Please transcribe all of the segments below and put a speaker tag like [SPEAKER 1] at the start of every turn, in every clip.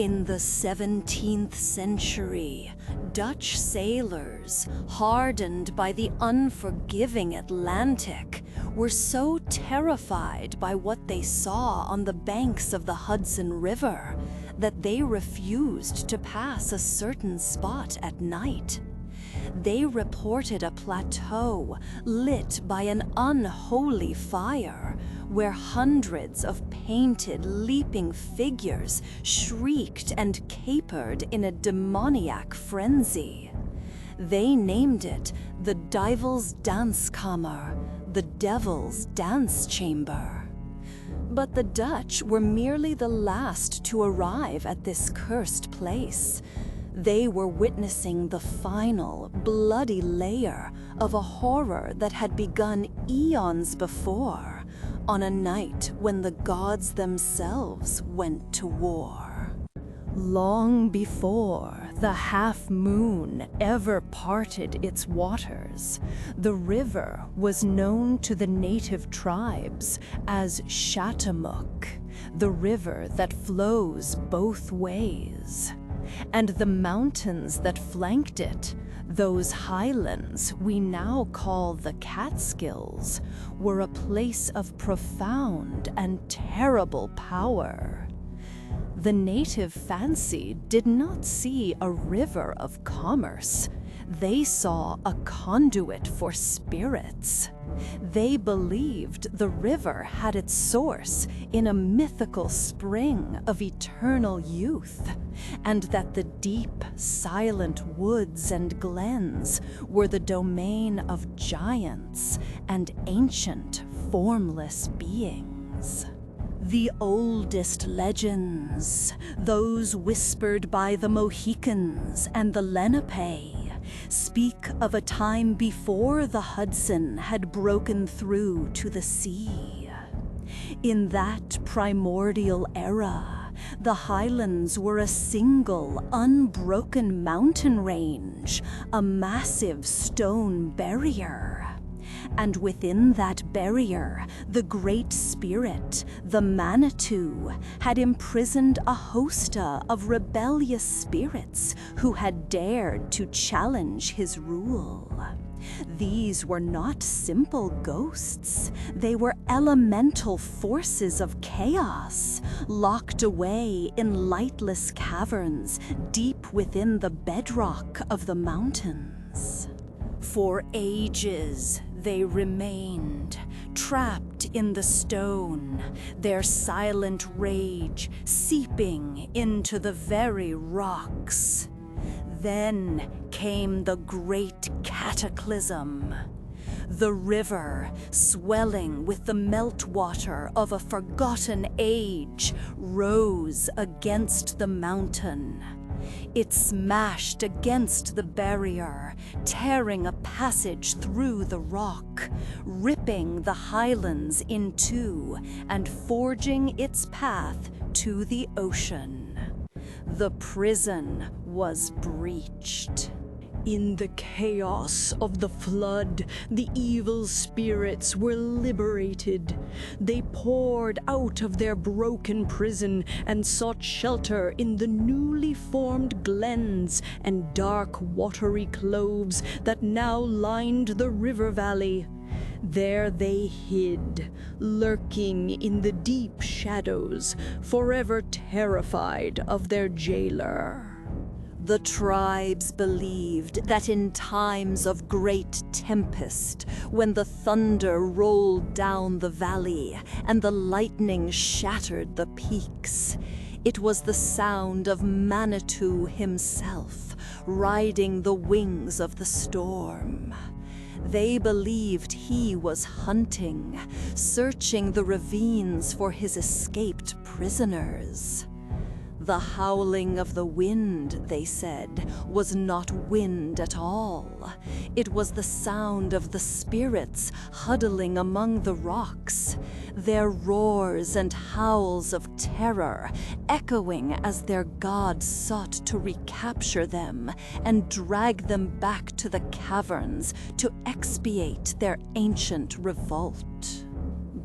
[SPEAKER 1] In the 17th century, Dutch sailors, hardened by the unforgiving Atlantic, were so terrified by what they saw on the banks of the Hudson River that they refused to pass a certain spot at night. They reported a plateau lit by an unholy fire, where hundreds of painted, leaping figures shrieked and capered in a demoniac frenzy. They named it the Duivel's Dans-Kamer, the Devil's Dance Chamber. But the Dutch were merely the last to arrive at this cursed place. They were witnessing the final, bloody layer of a horror that had begun eons before, on a night when the gods themselves went to war. Long before the half-moon ever parted its waters, the river was known to the native tribes as Chateaumouk, the river that flows both ways. And the mountains that flanked it, those highlands we now call the Catskills, were a place of profound and terrible power. The native fancy did not see a river of commerce. They saw a conduit for spirits. They believed the river had its source in a mythical spring of eternal youth, and that the deep, silent woods and glens were the domain of giants and ancient, formless beings. The oldest legends, those whispered by the Mohicans and the Lenape, speak of a time before the Hudson had broken through to the sea. In that primordial era, the Highlands were a single, unbroken mountain range, a massive stone barrier. And within that barrier, the Great Spirit, the Manitou, had imprisoned a hosta of rebellious spirits who had dared to challenge his rule. These were not simple ghosts. They were elemental forces of chaos, locked away in lightless caverns deep within the bedrock of the mountains. For ages, they remained, trapped in the stone, their silent rage seeping into the very rocks. Then came the great cataclysm. The river, swelling with the meltwater of a forgotten age, rose against the mountain. It smashed against the barrier, tearing a passage through the rock, ripping the highlands in two and forging its path to the ocean. The prison was breached. In the chaos of the flood, the evil spirits were liberated. They poured out of their broken prison and sought shelter in the newly formed glens and dark watery cloves that now lined the river valley. There they hid, lurking in the deep shadows, forever terrified of their jailer. The tribes believed that in times of great tempest, when the thunder rolled down the valley and the lightning shattered the peaks, it was the sound of Manitou himself, riding the wings of the storm. They believed he was hunting, searching the ravines for his escaped prisoners. The howling of the wind, they said, was not wind at all. It was the sound of the spirits huddling among the rocks, their roars and howls of terror echoing as their god sought to recapture them and drag them back to the caverns to expiate their ancient revolt.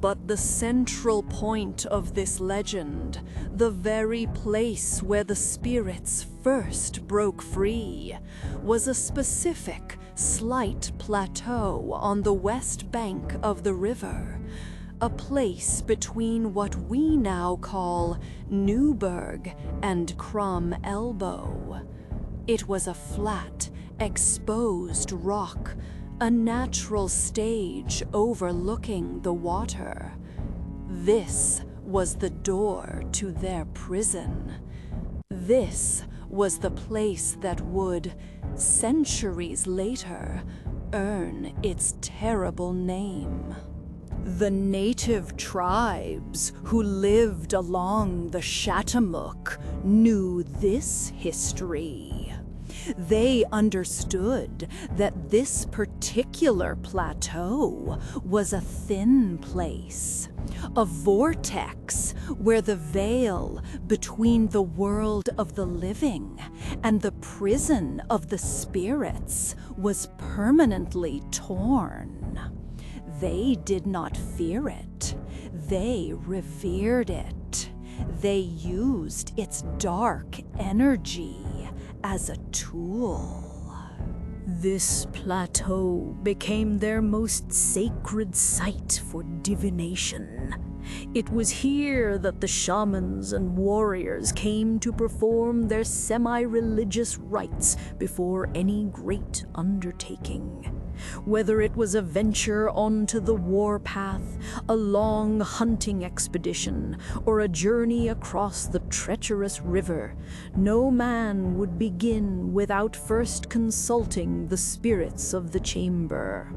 [SPEAKER 1] But the central point of this legend, the very place where the spirits first broke free, was a specific, slight plateau on the west bank of the river, a place between what we now call Newburgh and Crum Elbow. It was a flat, exposed rock, a natural stage overlooking the water. This was the door to their prison. This was the place that would, centuries later, earn its terrible name. The native tribes who lived along the Chattamook knew this history. They understood that this particular plateau was a thin place, a vortex where the veil between the world of the living and the prison of the spirits was permanently torn. They did not fear it. They revered it. They used its dark energy as a tool. This plateau became their most sacred site for divination. It was here that the shamans and warriors came to perform their semi-religious rites before any great undertaking. Whether it was a venture onto the warpath, a long hunting expedition, or a journey across the treacherous river, no man would begin without first consulting the spirits of the chamber.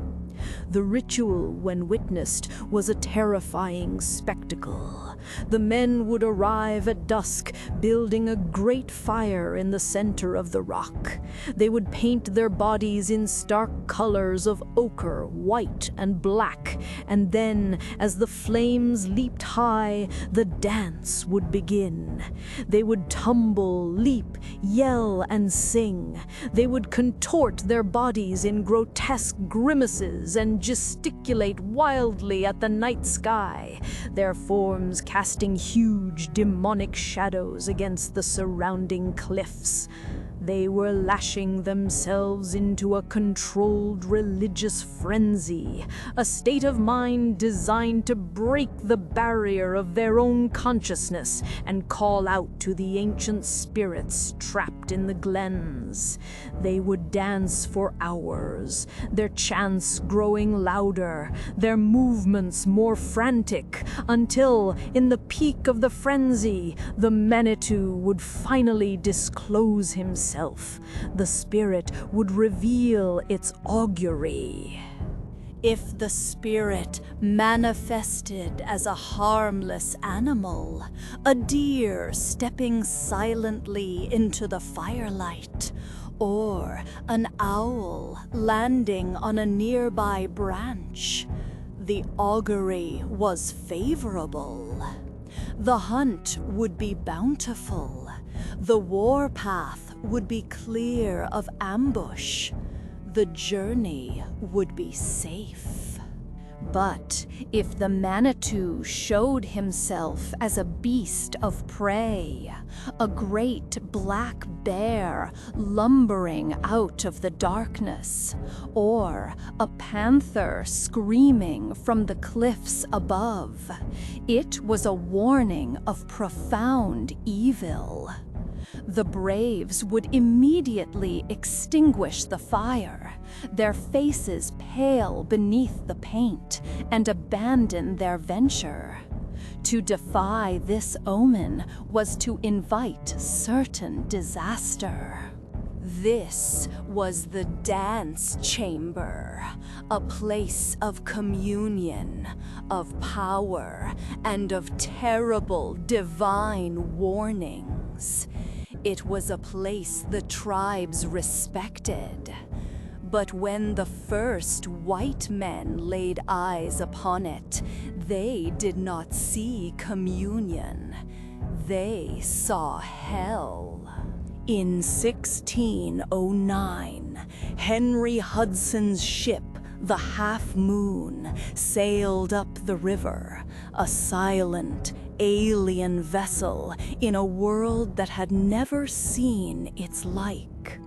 [SPEAKER 1] The ritual, when witnessed, was a terrifying spectacle. The men would arrive at dusk, building a great fire in the center of the rock. They would paint their bodies in stark colors of ochre, white, and black, and then, as the flames leaped high, the dance would begin. They would tumble, leap, yell, and sing. They would contort their bodies in grotesque grimaces and gesticulate wildly at the night sky, their forms casting huge demonic shadows against the surrounding cliffs. They were lashing themselves into a controlled religious frenzy, a state of mind designed to break the barrier of their own consciousness and call out to the ancient spirits trapped in the glens. They would dance for hours, their chants growing louder, their movements more frantic, until, in the peak of the frenzy, the Manitou would finally disclose himself. The spirit would reveal its augury. If the spirit manifested as a harmless animal, a deer stepping silently into the firelight, or an owl landing on a nearby branch, the augury was favorable. The hunt would be bountiful. The warpath would be clear of ambush. The journey would be safe. But if the Manitou showed himself as a beast of prey, a great black bear lumbering out of the darkness, or a panther screaming from the cliffs above, it was a warning of profound evil. The braves would immediately extinguish the fire, their faces pale beneath the paint, and abandon their venture. To defy this omen was to invite certain disaster. This was the dance chamber, a place of communion, of power, and of terrible divine warnings. It was a place the tribes respected. But when the first white men laid eyes upon it, they did not see communion. They saw hell. In 1609, Henry Hudson's ship, The half moon sailed up the river, a silent, alien vessel in a world that had never seen its like.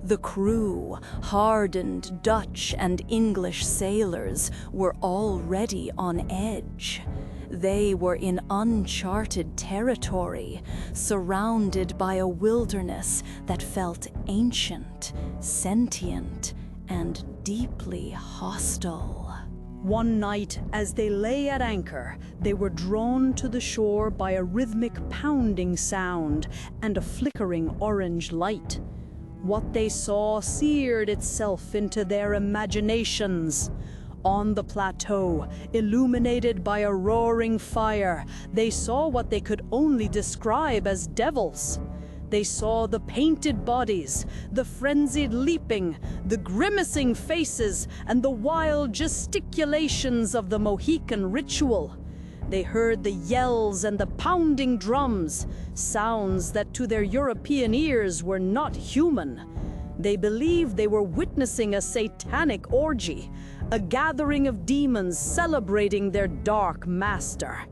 [SPEAKER 1] The crew, hardened Dutch and English sailors, were already on edge. They were in uncharted territory, surrounded by a wilderness that felt ancient, sentient, and deeply hostile.
[SPEAKER 2] One night, as they lay at anchor, they were drawn to the shore by a rhythmic pounding sound and a flickering orange light. What they saw seared itself into their imaginations. On the plateau, illuminated by a roaring fire, they saw what they could only describe as devils. They saw the painted bodies, the frenzied leaping, the grimacing faces, and the wild gesticulations of the Mohican ritual. They heard the yells and the pounding drums, sounds that to their European ears were not human. They believed they were witnessing a satanic orgy, a gathering of demons celebrating their dark master.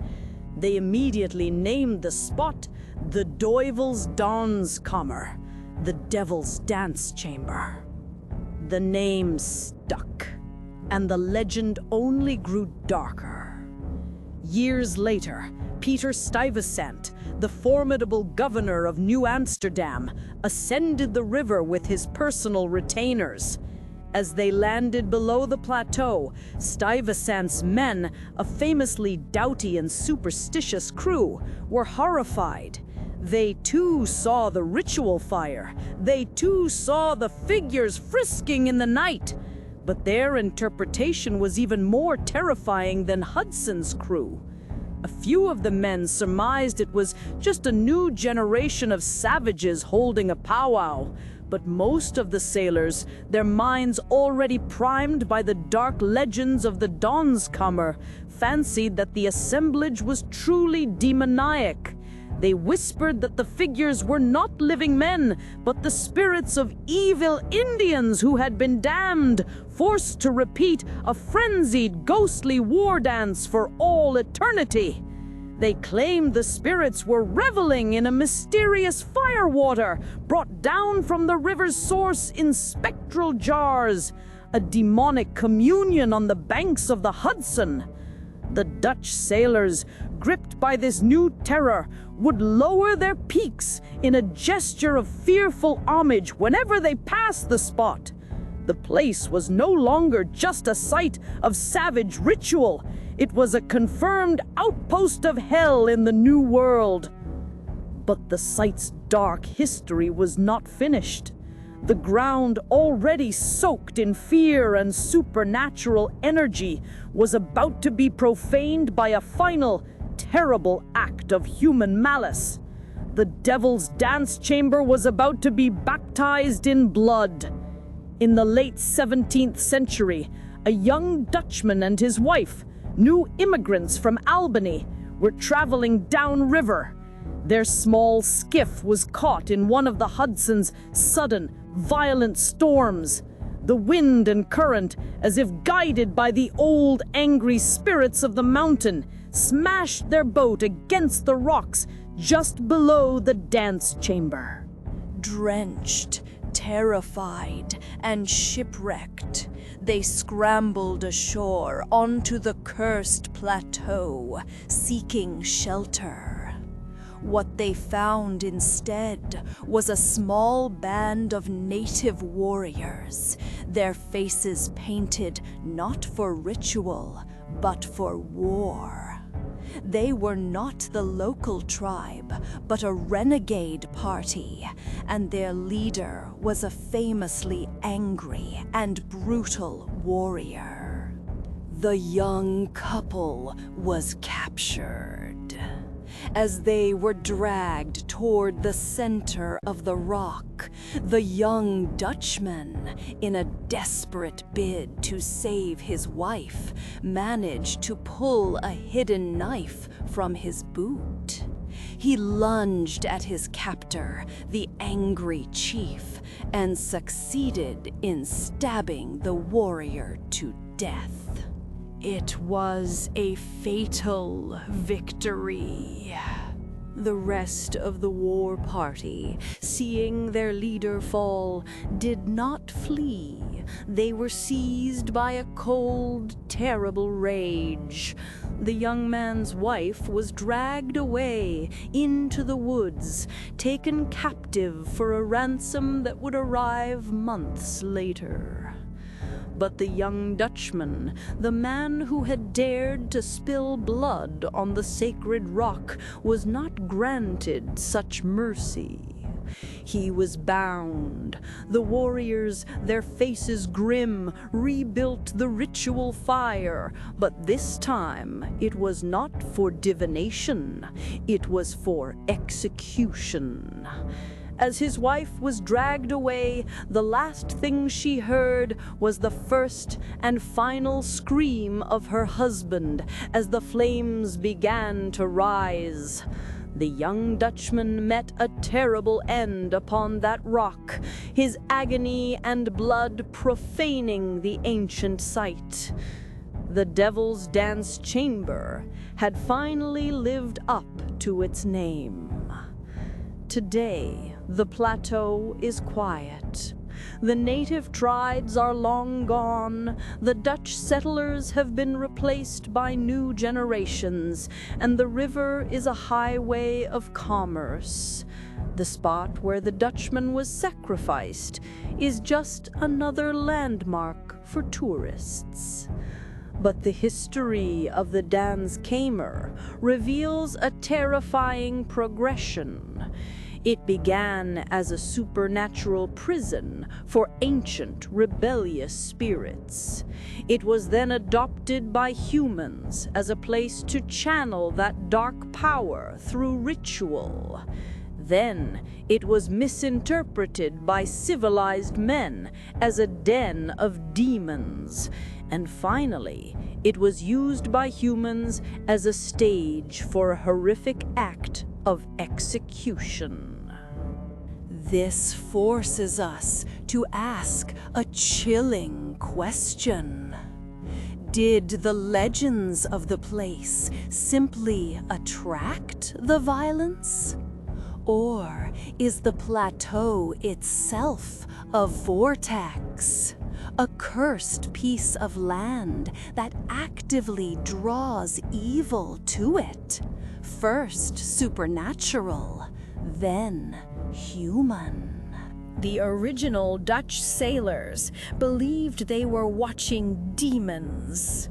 [SPEAKER 2] They immediately named the spot the Duivel's Dans-Kamer, the Devil's Dance Chamber. The name stuck, and the legend only grew darker. Years later, Peter Stuyvesant, the formidable governor of New Amsterdam, ascended the river with his personal retainers. As they landed below the plateau, Stuyvesant's men, a famously doughty and superstitious crew, were horrified. They too saw the ritual fire. They too saw the figures frisking in the night. But their interpretation was even more terrifying than Hudson's crew. A few of the men surmised it was just a new generation of savages holding a powwow. But most of the sailors, their minds already primed by the dark legends of the Dans-Kamer, fancied that the assemblage was truly demoniac. They whispered that the figures were not living men, but the spirits of evil Indians who had been damned, forced to repeat a frenzied, ghostly war dance for all eternity. They claimed the spirits were reveling in a mysterious firewater brought down from the river's source in spectral jars, a demonic communion on the banks of the Hudson. The Dutch sailors, gripped by this new terror, would lower their peaks in a gesture of fearful homage whenever they passed the spot. The place was no longer just a site of savage ritual. It was a confirmed outpost of hell in the New World. But the site's dark history was not finished. The ground, already soaked in fear and supernatural energy, was about to be profaned by a final, terrible act of human malice. The Devil's Dance Chamber was about to be baptized in blood. In the late 17th century, a young Dutchman and his wife, new immigrants from Albany, were traveling downriver. Their small skiff was caught in one of the Hudson's sudden, violent storms. The wind and current, as if guided by the old, angry spirits of the mountain, smashed their boat against the rocks just below the dance chamber.
[SPEAKER 1] Drenched, terrified, and shipwrecked, they scrambled ashore onto the cursed plateau, seeking shelter. What they found instead was a small band of native warriors, their faces painted not for ritual, but for war. They were not the local tribe, but a renegade party, and their leader was a famously angry and brutal warrior. The young couple was captured. As they were dragged toward the center of the rock, the young Dutchman, in a desperate bid to save his wife, managed to pull a hidden knife from his boot. he lunged at his captor, the angry chief, and succeeded in stabbing the warrior to death. It was a fatal victory. The rest of the war party, seeing their leader fall, did not flee. They were seized by a cold, terrible rage. The young man's wife was dragged away into the woods, taken captive for a ransom that would arrive months later. But the young Dutchman, the man who had dared to spill blood on the sacred rock, was not granted such mercy. He was bound. The warriors, their faces grim, rebuilt the ritual fire, but this time it was not for divination, it was for execution. As his wife was dragged away, the last thing she heard was the first and final scream of her husband as the flames began to rise. The young Dutchman met a terrible end upon that rock, his agony and blood profaning the ancient site. The Devil's Dance Chamber had finally lived up to its name. Today, the plateau is quiet. The native tribes are long gone, the Dutch settlers have been replaced by new generations, and the river is a highway of commerce. The spot where the Dutchman was sacrificed is just another landmark for tourists. But the history of the Dans-Kamer reveals a terrifying progression. It began as a supernatural prison for ancient rebellious spirits. It was then adopted by humans as a place to channel that dark power through ritual. Then it was misinterpreted by civilized men as a den of demons. And finally, it was used by humans as a stage for a horrific act of execution. This forces us to ask a chilling question. Did the legends of the place simply attract the violence? Or is the plateau itself a vortex? A cursed piece of land that actively draws evil to it. First supernatural, then human.
[SPEAKER 3] The original Dutch sailors believed they were watching demons.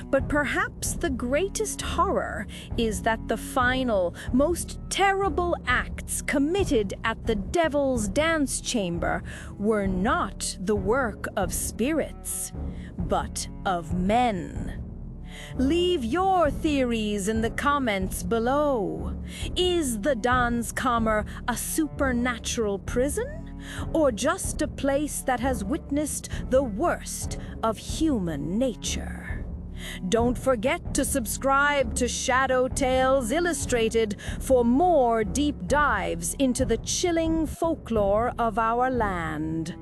[SPEAKER 3] But perhaps the greatest horror is that the final, most terrible acts committed at the Devil's Dance Chamber were not the work of spirits, but of men. Leave your theories in the comments below. Is the Dans-Kamer a supernatural prison, or just a place that has witnessed the worst of human nature? Don't forget to subscribe to Shadow Tales Illustrated for more deep dives into the chilling folklore of our land.